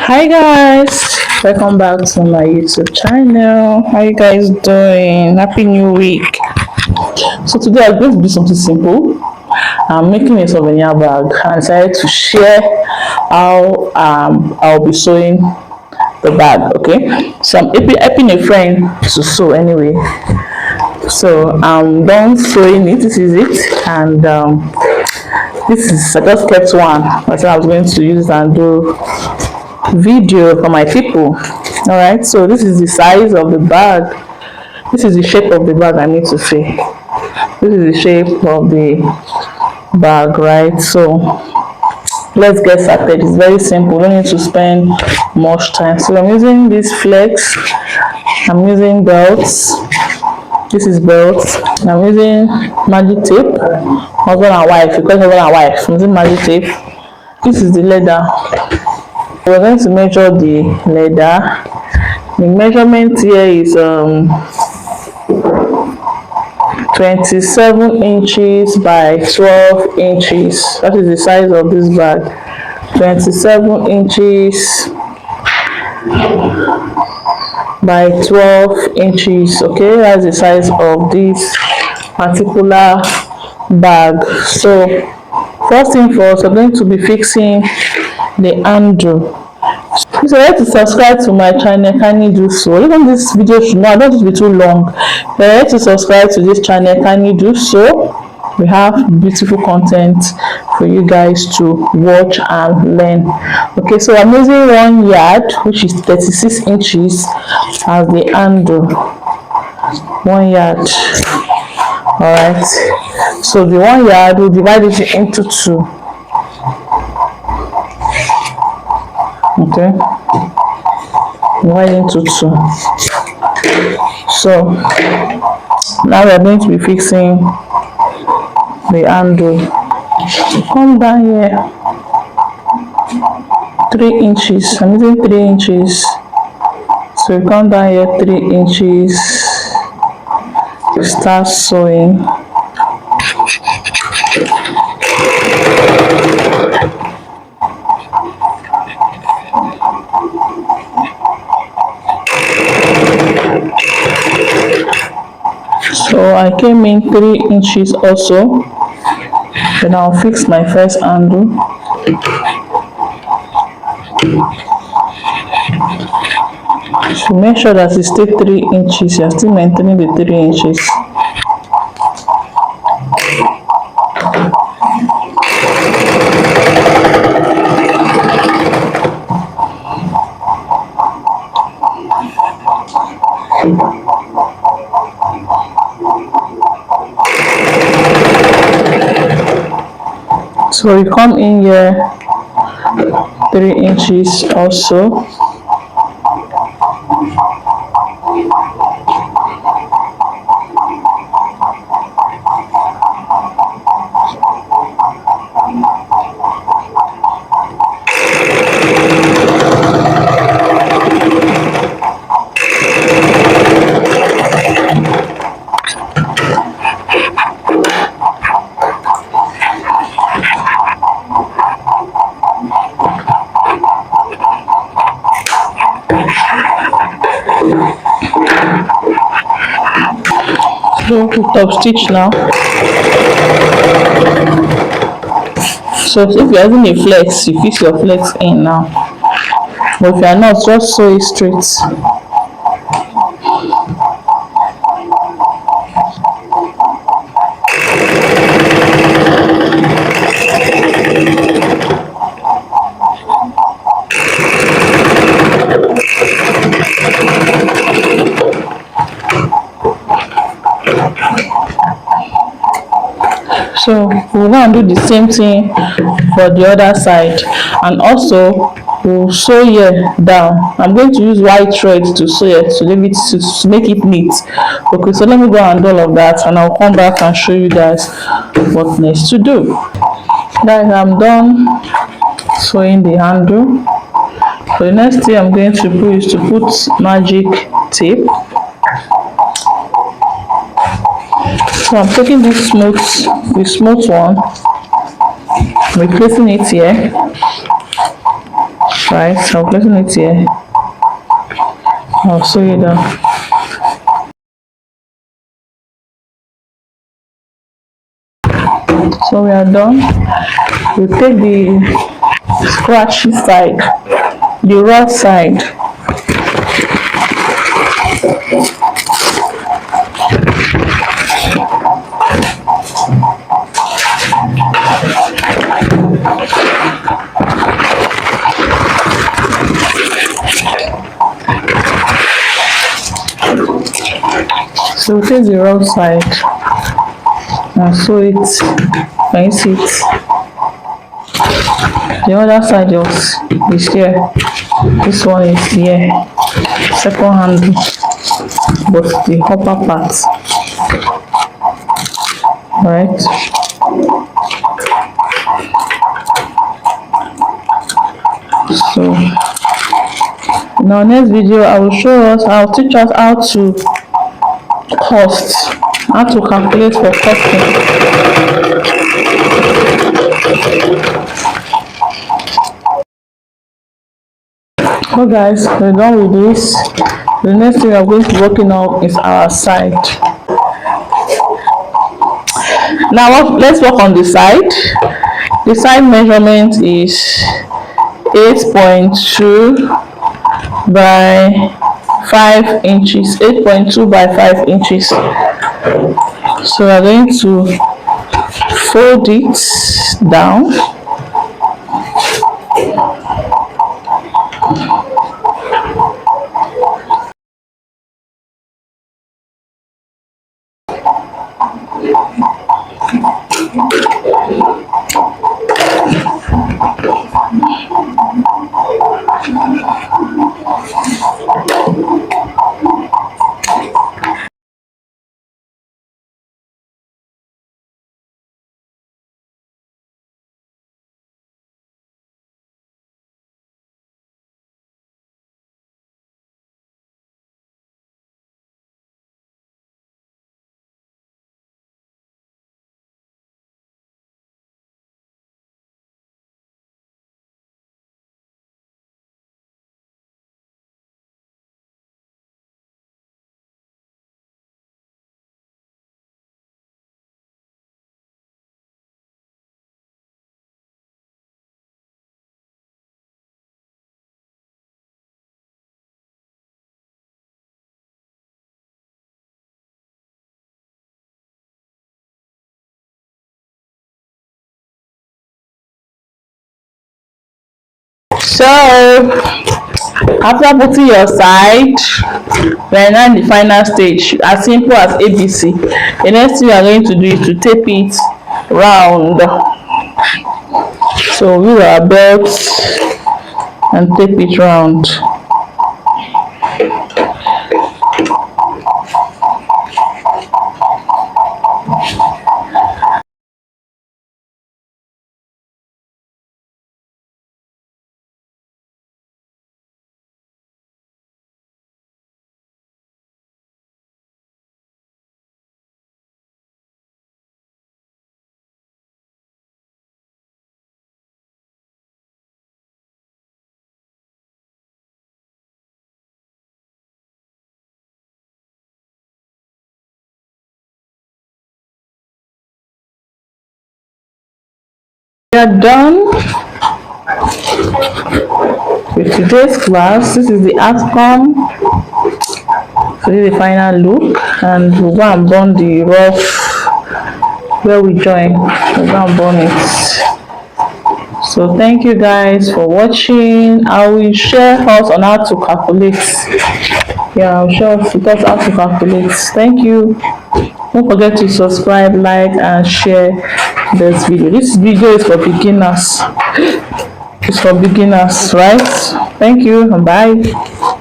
Hi guys, welcome back to my YouTube channel. How you guys doing? Happy new week. So today I'm going to do something simple. I'm making a souvenir bag and I decided to share how I'll be sewing the bag. Okay, so I'm helping a friend to sew anyway. So I'm done sewing it. This is it, and this is, I just kept one. I said I was going to use it and do video for my people. All right, so this is the size of the bag. This is the shape of the bag, I need to say. This is the shape of the bag, right? So let's get started. It's very simple, don't need to spend much time. So I'm using this flex, I'm using belts. This is belts. I'm using magic tape. Husband and wife, because husband and wife, I'm using magic tape. This is the leather. We're going to measure the leather. The measurement here is 27 inches by 12 inches. That is the size of this bag. 27 inches by 12 inches. Okay, that's the size of this particular bag. So first thing first, I'm going to be fixing the handle. If you'd like to subscribe to my channel, kindly do so. Even this video should not, I don't want it to be too long. If you'd like to subscribe to this channel, kindly do so. We have beautiful content for you guys to watch and learn. Okay, so I'm using 1 yard, which is 36 inches, as the handle. 1 yard. Alright, so the 1 yard, we'll divide it into 2. Okay, divide into 2. So now we are going to be fixing the handle. Come down here 3 inches. I'm using 3 inches. So you come down here 3 inches. You start sewing. So I came in 3 inches also. Then I'll fix my first handle. So make sure that it's still 3 inches. You're still maintaining the 3 inches. So you come in here 3 inches also. Do top stitch now. So if you're using a flex, you fix your flex in now. But if you are not, just sew it straight. So we're going to do the same thing for the other side, and also we'll sew here down. I'm going to use white thread to sew it to make it neat. Okay, so let me go and do all of that, and I'll come back and show you guys what next to do. Guys, I'm done sewing the handle. So the next thing I'm going to do is to put magic tape. So I'm taking this smooth one, replacing it here. right? So I'm placing it here. I'll sew it down. So we are done. We take the scratchy side, the raw side. So we take the raw side and sew it, fence it. The other side is here. This one is here. Second handle, but the upper part. Right. So in our next video, I'll teach us how to calculate for costing. So guys, we're done with this. The next thing we're going to be working on is our side. Now let's work on the side. The side measurement is 8.2 by 5 inches. 8.2 by 5 inches. So we're going to fold it down. So after putting your side, we're now in the final stage, as simple as ABC. The next thing we are going to do is to tape it round. So use our belt and tape it round. We are done with today's class. This is the outcome. So this is the final look, and we'll go and burn the rough where we join. We'll go and burn it. So thank you guys for watching. I will share us on how to calculate. Yeah, I'll show us how to calculate. Thank you. Don't forget to subscribe, like, and share this video. This video is for beginners. It's for beginners, right? Thank you and bye.